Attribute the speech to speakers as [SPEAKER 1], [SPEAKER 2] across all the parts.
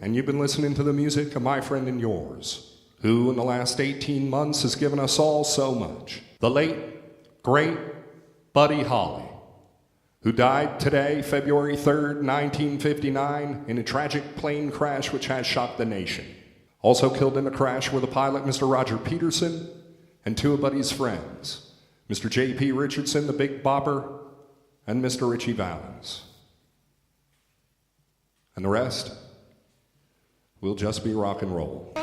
[SPEAKER 1] and you've been listening to the music of my friend and yours, who in the last 18 months has given us all so much. The late, great Buddy Holly, who died today, February 3rd, 1959, in a tragic plane crash which has shocked the nation. Also killed in the crash were the pilot, Mr. Roger Peterson, and two of Buddy's friends, Mr. J.P. Richardson, the Big Bopper, and Mr. Richie Valens. And the rest will just be rock and roll.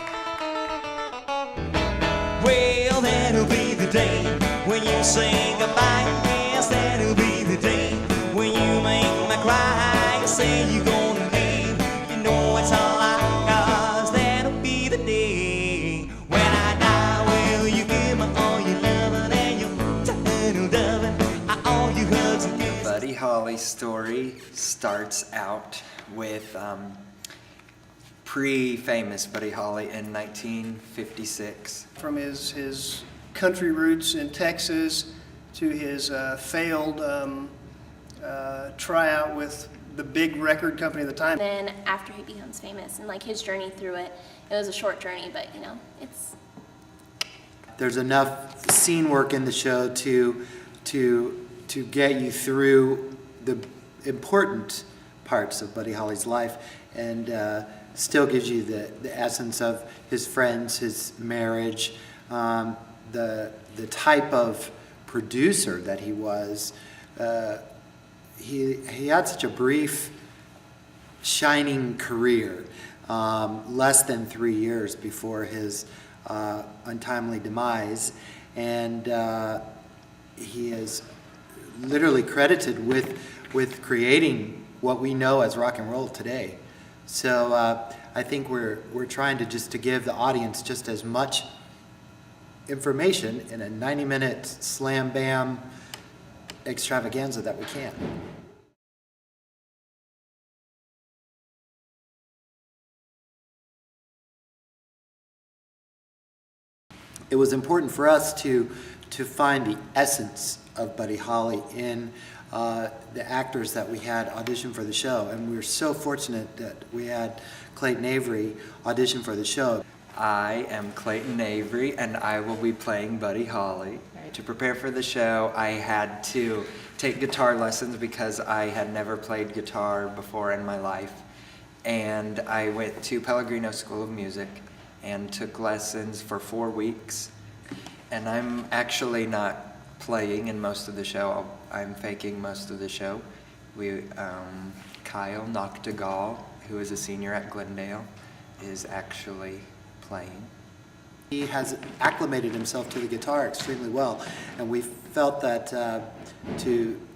[SPEAKER 2] Well, that'll be the day when you say goodbye. Yes, that'll be the day when you make me cry. You say you're gonna leave, you know it's all right, 'cause that'll be the day when I die. Will you give me all your loving and your tiny loving, all your hugs and kisses?
[SPEAKER 3] Buddy Holly story starts out with pre-famous Buddy Holly in 1956.
[SPEAKER 4] From his country roots in Texas to his failed tryout with the big record company at the time.
[SPEAKER 5] Then after he becomes famous and like his journey through it, it was a short journey, but you know, it's...
[SPEAKER 3] There's enough scene work in the show to get you through the important parts of Buddy Holly's life, and still gives you the essence of his friends, his marriage, the type of producer that he was. He had such a brief, shining career, less than 3 years before his untimely demise, and he is literally credited with creating what we know as rock and roll today. So I think we're trying to give the audience just as much information in a 90-minute slam bam extravaganza that we can. It was important for us to find the essence of Buddy Holly in the actors that we had audition for the show, and we were so fortunate that we had Clayton Avery audition for the show. I am Clayton Avery, and I will be playing Buddy Holly. To prepare for the show, I had to take guitar lessons because I had never played guitar before in my life, and I went to Pellegrino School of Music and took lessons for 4 weeks, and I'm actually not playing in most of the show. I'm faking most of the show. Kyle Noctegal, who is a senior at Glendale, is actually playing. He has acclimated himself to the guitar extremely well, and we felt that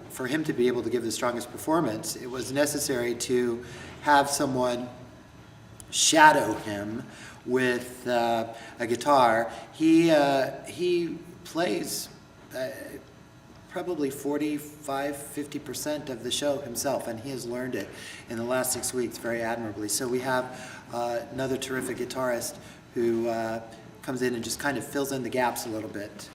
[SPEAKER 3] for him to be able to give the strongest performance, it was necessary to have someone shadow him with a guitar. He plays probably 45–50% of the show himself, and he has learned it in the last 6 weeks very admirably. So we have another terrific guitarist who comes in and just kind of fills in the gaps a little bit.